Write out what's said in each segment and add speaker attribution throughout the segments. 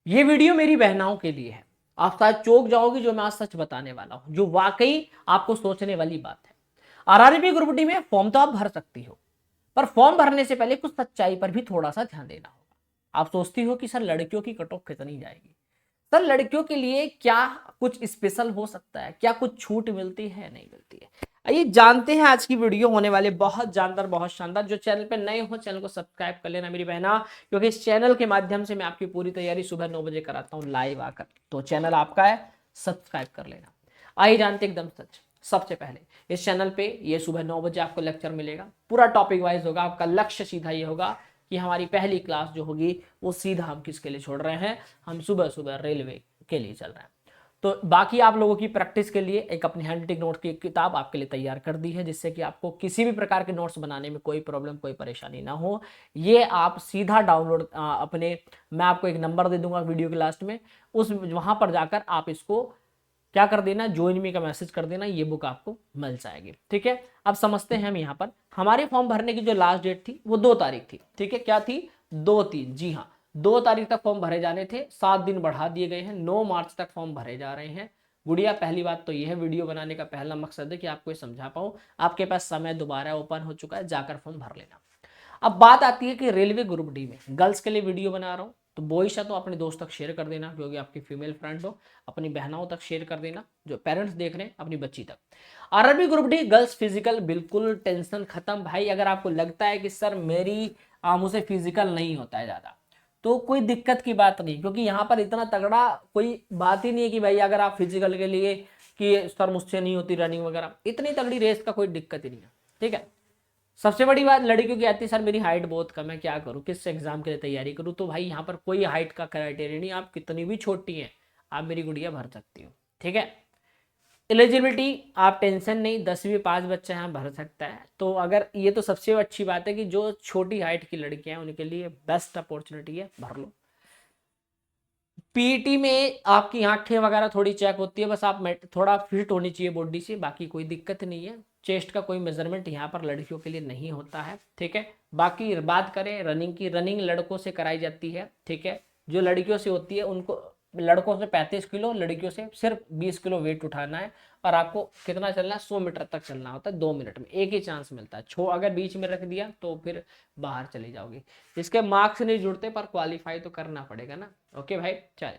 Speaker 1: ये वीडियो मेरी बहनाओं के लिए है। आप शायद चौंक जाओगे जो मैं आज सच बताने वाला हूं, जो वाकई आपको सोचने वाली बात है। आरआरबी ग्रुप डी में फॉर्म तो आप भर सकती हो, पर फॉर्म भरने से पहले कुछ सच्चाई पर भी थोड़ा सा ध्यान देना होगा। आप सोचती हो कि सर लड़कियों की कट ऑफ कितनी जाएगी, सर लड़कियों के लिए क्या कुछ स्पेशल हो सकता है, क्या कुछ छूट मिलती है, नहीं मिलती है। आइए जानते हैं, आज की वीडियो होने वाले बहुत जानदार, बहुत शानदार। जो चैनल पे नए हो चैनल को सब्सक्राइब कर लेना मेरी बहना, क्योंकि इस चैनल के माध्यम से मैं आपकी पूरी तैयारी सुबह 9 बजे कराता हूँ लाइव आकर। तो चैनल आपका है, सब्सक्राइब कर लेना। आइए जानते एकदम सच। सबसे पहले इस चैनल पे ये सुबह 9 बजे आपको लेक्चर मिलेगा, पूरा टॉपिक वाइज होगा। आपका लक्ष्य सीधा ये होगा कि हमारी पहली क्लास जो होगी वो सीधा हम किसके लिए छोड़ रहे हैं, हम सुबह सुबह रेलवे के लिए चल रहे हैं। तो बाकी आप लोगों की प्रैक्टिस के लिए एक अपनी हैंड टेक नोट की किताब आपके लिए तैयार कर दी है, जिससे कि आपको किसी भी प्रकार के नोट्स बनाने में कोई प्रॉब्लम, कोई परेशानी ना हो। ये आप सीधा डाउनलोड अपने, मैं आपको एक नंबर दे दूंगा वीडियो के लास्ट में, उस वहां पर जाकर आप इसको क्या कर देना, ज्वाइन मी का मैसेज कर देना, ये बुक आपको मिल जाएगी। ठीक है, अब समझते हैं हम यहाँ पर हमारे फॉर्म भरने की जो लास्ट डेट थी वो 2 तारीख थी। ठीक है, क्या थी, 2-3, जी हाँ, 2 तारीख तक फॉर्म भरे जाने थे। 7 दिन बढ़ा दिए गए हैं, 9 मार्च तक फॉर्म भरे जा रहे हैं। गुड़िया, पहली बात तो यह है, वीडियो बनाने का पहला मकसद है कि आपको ये समझा पाऊं, आपके पास समय दोबारा ओपन हो चुका है, जाकर फॉर्म भर लेना। अब बात आती है कि रेलवे ग्रुप डी में गर्ल्स के लिए वीडियो बना रहा हूँ, तो बॉयज है तो अपने दोस्त तक शेयर कर देना, क्योंकि आपकी फीमेल फ्रेंड हो, अपनी बहनों तक शेयर कर देना, जो पेरेंट्स देख रहे हैं अपनी बच्ची तक। RRB group D girls physical, बिल्कुल टेंशन खत्म भाई। अगर आपको लगता है कि सर मेरी मुझसे फिजिकल नहीं होता है ज्यादा, तो कोई दिक्कत की बात नहीं, क्योंकि यहाँ पर इतना तगड़ा कोई बात ही नहीं है कि भाई अगर आप फिजिकल के लिए कि सर मुझसे नहीं होती रनिंग वगैरह, इतनी तगड़ी रेस का कोई दिक्कत ही नहीं है। ठीक है, सबसे बड़ी बात लड़कियों की आती है, सर मेरी हाइट बहुत कम है, क्या करूं, किस एग्जाम के लिए तैयारी करूं। तो भाई यहाँ पर कोई हाइट का क्राइटेरिया नहीं, आप कितनी भी छोटी हैं, आप मेरी गुड़िया भर सकती हो। ठीक है, एलिजिबिलिटी आप टेंशन नहीं, 10वीं पास बच्चा यहाँ भर सकता है। तो अगर ये तो सबसे अच्छी बात है कि जो छोटी हाइट की लड़कियां हैं उनके लिए बेस्ट अपॉर्चुनिटी है, भर लो। पीईटी में आपकी आंखें वगैरह थोड़ी चेक होती है, बस आप थोड़ा फिट होनी चाहिए बॉडी से, बाकी कोई दिक्कत नहीं है। चेस्ट का कोई मेजरमेंट यहाँ पर लड़कियों के लिए नहीं होता है। ठीक है, बाकी बात करें रनिंग की, रनिंग लड़कों से कराई जाती है। ठीक है, जो लड़कियों से होती है उनको, लड़कों से 35 किलो, लड़कियों से सिर्फ 20 किलो वेट उठाना है। और आपको कितना चलना है, 100 मीटर तक चलना होता है, 2 मिनट में एक ही चांस मिलता है। अगर बीच में रख दिया तो फिर बाहर चली जाओगी। इसके मार्क्स नहीं जुड़ते, पर क्वालिफाई तो करना पड़ेगा ना। ओके भाई, चल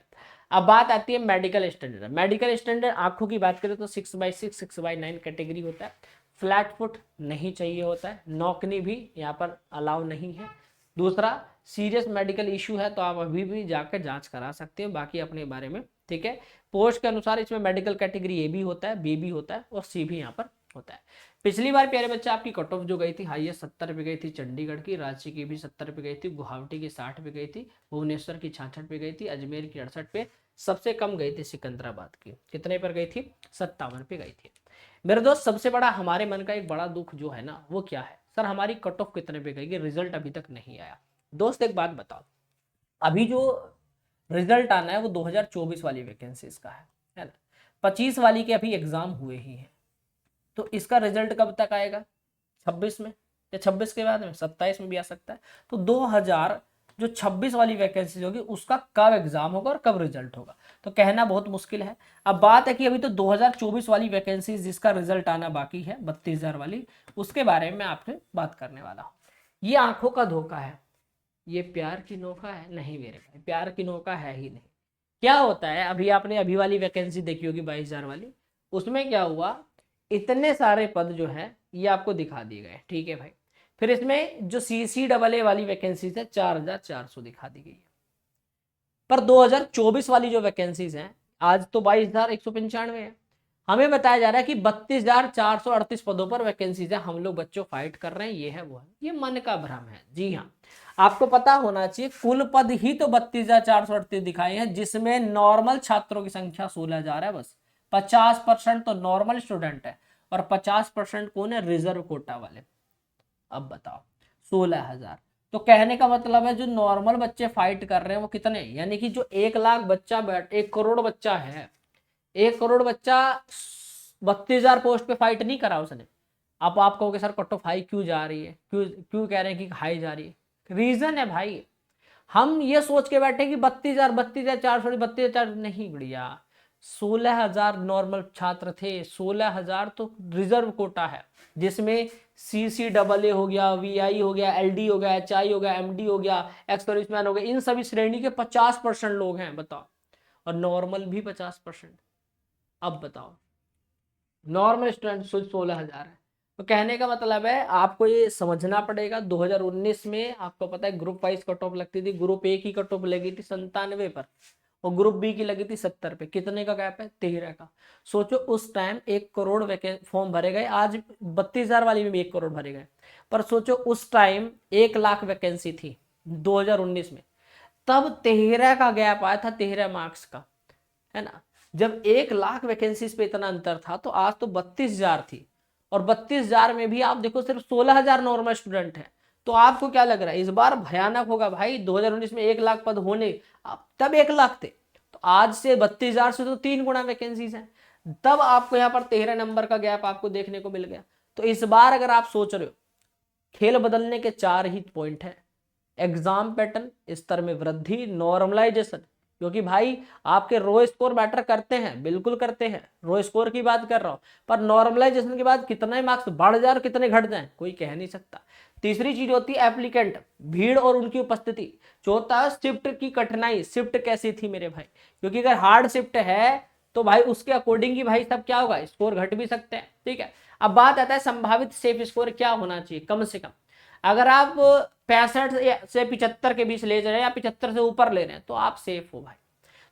Speaker 1: अब बात आती है मेडिकल स्टैंडर्ड। मेडिकल स्टैंडर्ड आंखों की बात करें तो 6/6, 6/9 कैटेगरी होता है। फ्लैट फुट नहीं चाहिए होता है, नौकनी भी यहाँ पर अलाउ नहीं है। दूसरा, सीरियस मेडिकल इशू है तो आप अभी भी जाकर जांच करा सकते हो, बाकी अपने बारे में। ठीक है, पोस्ट के अनुसार इसमें मेडिकल कैटेगरी ए भी होता है, बी भी होता है और सी भी यहाँ पर होता है। पिछली बार प्यारे बच्चा आपकी कट ऑफ जो गई थी हाईएस्ट 70 पे गई थी चंडीगढ़ की, रांची की भी 70 पे गई थी, गुवाहाटी की 60 पे गई थी, भुवनेश्वर की 66 पे गई थी, अजमेर की 68 पे, सबसे कम गई थी सिकंदराबाद की, कितने पर गई थी, 57 पे गई थी। मेरे दोस्त, सबसे बड़ा हमारे मन का एक बड़ा दुख जो है ना, वो क्या है, सर हमारी कट ऑफ कितने पे गई, रिजल्ट अभी तक नहीं आया। दोस्त एक बात बताओ, अभी जो रिजल्ट आना है वो 2024 वाली वैकेंसीज का है ना, 25 वाली के अभी एग्जाम हुए ही हैं, तो इसका रिजल्ट कब तक आएगा, 26 में, या 26 के बाद में 27 में भी आ सकता है। तो 2000 जो 26 वाली वैकेंसी होगी उसका कब एग्जाम होगा और कब रिजल्ट होगा, तो कहना बहुत मुश्किल है। अब बात है कि अभी तो 2024 वाली वैकेंसी जिसका रिजल्ट आना बाकी है, 32,000 वाली, उसके बारे में मैं आपसे बात करने वाला हूँ। ये आंखों का धोखा है, ये प्यार की नौका है नहीं मेरे भाई, प्यार की नौका है ही नहीं। क्या होता है, अभी आपने अभी वाली वैकेंसी देखी होगी 22,000 वाली, उसमें क्या हुआ, इतने सारे पद जो है ये आपको दिखा दिए गए। ठीक है भाई, फिर इसमें जो CCAA वाली वैकेंसीज है 4,400 दिखा दी गई है, पर 2024 वाली जो वैकेंसीज हैं, आज तो 22,195 है, हमें बताया जा रहा है कि 32,438 पदों पर वैकेंसीज है, हम लोग बच्चों फाइट कर रहे हैं, ये है वो है, ये मन का भ्रम है। जी हाँ, आपको पता होना चाहिए कुल पद ही तो 32,438 दिखाए हैं, जिसमें नॉर्मल छात्रों की संख्या 16,000 है बस। 50% तो नॉर्मल स्टूडेंट है और 50% कौन है, रिजर्व कोटा वाले। अब बताओ, 16,000, तो कहने का मतलब है जो नॉर्मल बच्चे फाइट कर रहे हैं वो कितने, यानी कि जो 1 लाख बच्चा 1 करोड़ बच्चा है, 1 करोड़ बच्चा 32,000 पोस्ट पे फाइट नहीं करा उसने। अब आप कहोगे सर कट ऑफ हाई क्यों जा रही है, क्यों क्यों कह रहे हैं कि हाई जा रही है, रीजन है भाई, हम ये सोच के बैठे कि 32,000, 32,400, 32,000 नहीं बढ़िया, 16,000 नॉर्मल छात्र थे। 16,000 तो रिजर्व कोटा है, जिसमें CCAA हो गया, VI हो गया, LD हो गया, HI हो गया, MD हो गया, एक्स सर्विसमैन हो गया, इन सभी श्रेणी के 50% लोग हैं, बताओ। और नॉर्मल भी 50%। अब बताओ, नॉर्मल स्टूडेंट 16,000 है। तो कहने का मतलब है आपको ये समझना पड़ेगा, 2019 में आपको पता है ग्रुप वाइज कट ऑफ लगती थी। ग्रुप ए की कट ऑफ लगी थी 97 पर, और ग्रुप बी की लगी थी 70 पे। कितने का गैप है? 13 का। सोचो उस टाइम 1 करोड़ फॉर्म भरे गए, आज 32,000 वाली में भी 1 करोड़ भरे गए। पर सोचो उस टाइम 1 लाख वैकेंसी थी 2019 में, तब 13 का गैप आया था, 13 मार्क्स का, है ना। जब 1 लाख वैकेंसीज पे इतना अंतर था, तो आज तो 32,000 थी, और 32,000 में भी आप देखो सिर्फ 16,000 नॉर्मल स्टूडेंट है। तो आपको क्या लग रहा है इस बार भयानक होगा भाई? 2019 में 1 लाख पद होने, तब 1 लाख थे, तो आज से 32,000 से तो 3 गुना वैकेंसीज हैं। तब आपको यहाँ पर 13 नंबर का गैप आपको देखने को मिल गया। तो इस बार अगर आप सोच रहे हो, खेल बदलने के 4 ही पॉइंट है। एग्जाम पैटर्न, स्तर में वृद्धि, नॉर्मलाइजेशन, क्योंकि भाई आपके रो स्कोर मैटर करते हैं, बिल्कुल करते हैं, रो स्कोर की बात कर रहा हूं, पर नॉर्मलाइजेशन के बाद कितने मार्क्स बढ़ जाए और कितने घट जाए कोई कह नहीं सकता। तीसरी चीज होती है एप्लीकेंट, भीड़ और उनकी उपस्थिति। चौथा है शिफ्ट की कठिनाई, शिफ्ट कैसी थी मेरे भाई, क्योंकि अगर हार्ड शिफ्ट है तो भाई उसके अकॉर्डिंग ही भाई सब क्या होगा, स्कोर घट भी सकते हैं, ठीक है। अब बात आता है संभावित सेफ स्कोर क्या होना चाहिए कम से कम। अगर आप 65 से 75 के बीच ले जा रहे हैं, या 75 से ऊपर ले रहे हैं, तो आप सेफ हो भाई।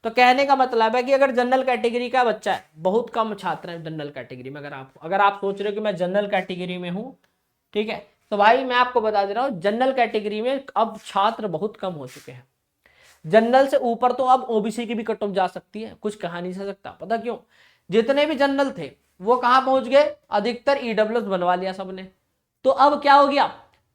Speaker 1: तो कहने का मतलब है कि अगर जनरल कैटेगरी का बच्चा है, बहुत कम छात्र हैं जनरल कैटेगरी में, अगर आप सोच रहे हो कि मैं जनरल कैटेगरी में हूं, ठीक है, तो भाई मैं आपको बता दे रहा हूं जनरल कैटेगरी में अब छात्र बहुत कम हो चुके हैं। जनरल से ऊपर तो अब ओबीसी की भी कट ऑफ जा सकती है, कुछ कहा नहीं जा सकता। पता क्यों? जितने भी जनरल थे वो कहां पहुंच गए, अधिकतर ईडब्ल्यूएस बनवा लिया सबने। तो अब क्या हो गया,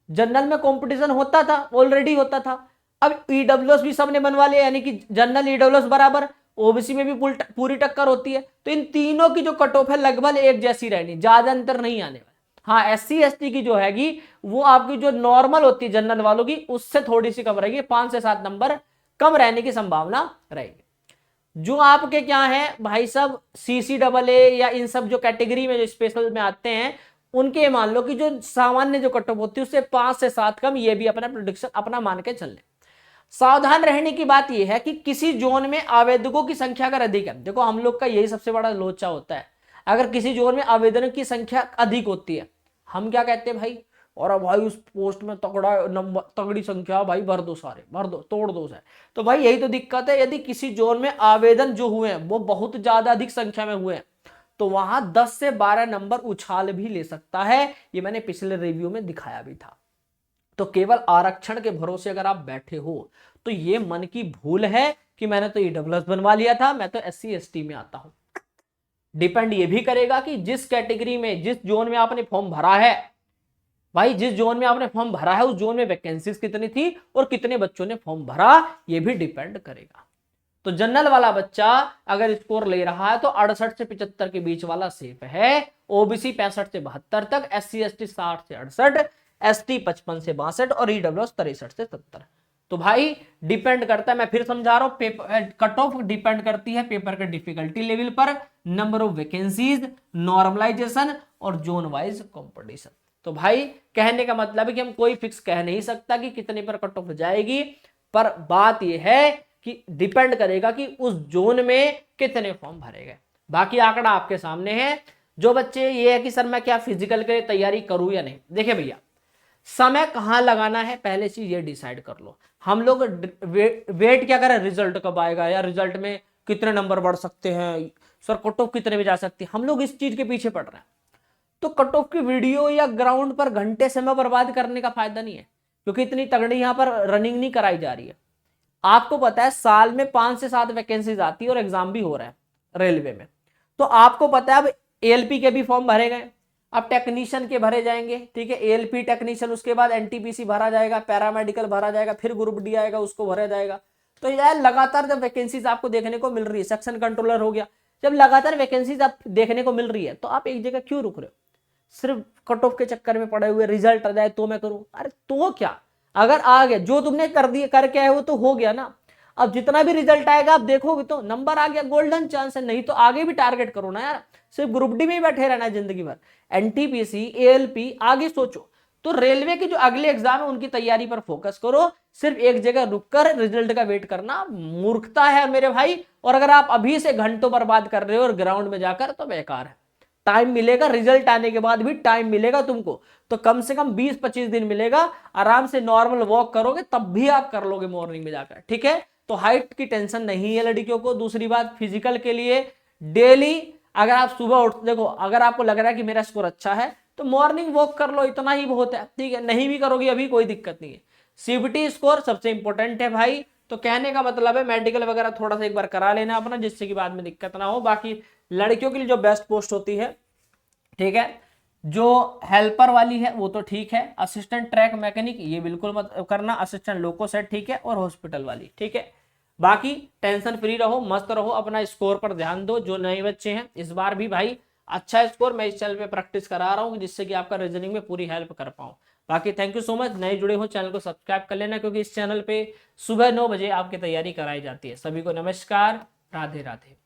Speaker 1: जनरल में कंपटीशन होता था, ऑलरेडी होता था, अब ईडब्ल्यूएस भी सबने बनवा लिया, यानी कि जनरल ईडब्ल्यूएस बराबर, ओबीसी में भी पूरी टक्कर होती है। तो इन तीनों की जो कट ऑफ है लगभग एक जैसी रहनी, ज्यादा अंतर नहीं आने वाला। हाँ, SC ST की जो हैगी वो आपकी जो नॉर्मल होती है जनरल वालों की, उससे थोड़ी सी कम रहेगी, 5 से 7 नंबर कम रहने की संभावना रहेगी। जो आपके क्या है भाई साहब, CCAA या इन सब जो कैटेगरी में जो स्पेशल में आते हैं, उनके मान लो कि जो सामान्य जो कट ऑफ होती है उससे 5 से 7 कम, ये भी अपना प्रोडिक्शन अपना मान के चल ले। सावधान रहने की बात यह है कि किसी जोन में आवेदकों की संख्या अगर अधिक है, देखो हम लोग का यही सबसे बड़ा लोचा होता है, अगर किसी जोन में आवेदनों की संख्या अधिक होती है, हम क्या कहते हैं भाई, और भाई उस पोस्ट में तगड़ा नंबर, तगड़ी संख्या, भाई भर दो, सारे भर दो, तोड़ दो सर। तो भाई यही तो दिक्कत है, यदि किसी जोन में आवेदन जो हुए हैं वो बहुत ज्यादा अधिक संख्या में हुए हैं, तो वहां 10 से 12 नंबर उछाल भी ले सकता है। ये मैंने पिछले रिव्यू में दिखाया भी था। तो केवल आरक्षण के भरोसे अगर आप बैठे हो तो ये मन की भूल है कि मैंने तो ईडब्ल्यूएस बनवा लिया था, मैं तो SC ST में आता हूं। डिपेंड ये भी करेगा कि जिस कैटेगरी में, जिस जोन में आपने फॉर्म भरा है, भाई जिस जोन में आपने फॉर्म भरा है उस जोन में वैकेंसीज कितनी थी और कितने बच्चों ने फॉर्म भरा, ये भी डिपेंड करेगा। तो जनरल वाला बच्चा अगर स्कोर ले रहा है तो 68 से 75 के बीच वाला सेफ है, ओबीसी 65 से 72 तक, SC ST 60 से 68, ST 55 से 62 और ईडब्ल्यूएस 63 से 70। तो भाई डिपेंड करता है, मैं फिर समझा रहा हूं, पेपर कट ऑफ डिपेंड करती है पेपर के डिफिकल्टी लेवल पर, नंबर ऑफ वैकेंसीज, नॉर्मलाइजेशन और जोन वाइज कंपटीशन। तो भाई कहने का मतलब है कि हम कोई फिक्स कह नहीं सकता कि कितने पर कट ऑफ जाएगी, पर बात यह है कि डिपेंड करेगा कि उस जोन में कितने फॉर्म भरे गए। बाकी आंकड़ा आपके सामने है। जो बच्चे ये है कि सर मैं क्या फिजिकल के लिए तैयारी करूं या नहीं, देखिए भैया समय कहां लगाना है पहले चीज ये डिसाइड कर लो। हम लोग वेट क्या करें, रिजल्ट कब आएगा, या रिजल्ट में कितने नंबर बढ़ सकते हैं, सर कट ऑफ कितने में जा सकती है, हम लोग इस चीज के पीछे पड़ रहे हैं। तो कट ऑफ की वीडियो या ग्राउंड पर घंटे समय बर्बाद करने का फायदा नहीं है, क्योंकि इतनी तगड़ी यहां पर रनिंग नहीं कराई जा रही है। आपको पता है साल में 5 से 7 वैकेंसीज आती है और एग्जाम भी हो रहा है रेलवे में। तो आपको पता है अब ALP के भी फॉर्म भरे गए, अब टेक्नीशियन के भरे जाएंगे, ठीक है, ALP टेक्नीशियन, उसके बाद NTPC भरा जाएगा, पैरामेडिकल भरा जाएगा, फिर ग्रुप D आएगा, उसको भरा जाएगा। तो यार लगातार जब वैकेंसीज आपको देखने को मिल रही है, सेक्शन कंट्रोलर हो गया, जब लगातार वैकेंसीज आप देखने को मिल रही है तो आप एक जगह क्यों रुक रहे हो, सिर्फ कट ऑफ के चक्कर में पड़े हुए, रिजल्ट आ जाए तो मैं करूं, अरे तो क्या, अगर आ गया, जो तुमने कर दिया करके आए वो तो हो गया ना। अब जितना भी रिजल्ट आएगा आप देखोगे तो नंबर आ गया, गोल्डन चांस है, नहीं तो आगे भी टारगेट करो ना यार, सिर्फ ग्रुप डी में ही बैठे रहना है जिंदगी भर। एनटीपीसी, एएलपी आगे सोचो। तो रेलवे के जो अगले एग्जाम है उनकी तैयारी पर फोकस करो, सिर्फ एक जगह रुककर रिजल्ट का वेट करना मूर्खता है मेरे भाई। और अगर आप अभी से घंटों बर्बाद कर रहे हो और ग्राउंड में जाकर, तो बेकार है। टाइम मिलेगा, रिजल्ट आने के बाद भी टाइम मिलेगा तुमको, तो कम से कम 20-25 दिन मिलेगा, आराम से नॉर्मल वॉक करोगे तब भी आप कर लोगे मॉर्निंग में जाकर, ठीक है। तो हाइट की टेंशन नहीं है लड़कियों को। दूसरी बात, फिजिकल के लिए डेली अगर आप सुबह उठ, देखो अगर आपको लग रहा है कि मेरा स्कोर अच्छा है तो मॉर्निंग वॉक कर लो, इतना ही बहुत है, ठीक है। नहीं भी करोगे अभी कोई दिक्कत नहीं है। सीबीटी स्कोर सबसे इंपॉर्टेंट है भाई। तो कहने का मतलब है मेडिकल वगैरह थोड़ा सा एक बार करा लेना अपना, जिससे कि बाद में दिक्कत ना हो। बाकी लड़कियों के लिए जो बेस्ट पोस्ट होती है, ठीक है, जो हेल्पर वाली है वो तो ठीक है, असिस्टेंट ट्रैक मैकेनिक ये बिल्कुल मत करना, असिस्टेंट लोको सेट ठीक है, और हॉस्पिटल वाली ठीक है। बाकी टेंशन फ्री रहो, मस्त रहो, अपना स्कोर पर ध्यान दो। जो नए बच्चे हैं इस बार भी भाई अच्छा स्कोर मैं इस चैनल पे प्रैक्टिस करा रहा हूँ, जिससे कि आपका रीजनिंग में पूरी हेल्प कर पाऊँ। बाकी थैंक यू सो मच, नए जुड़े हो चैनल को सब्सक्राइब कर लेना, क्योंकि इस चैनल पे सुबह 9 बजे आपकी तैयारी कराई जाती है। सभी को नमस्कार, राधे राधे।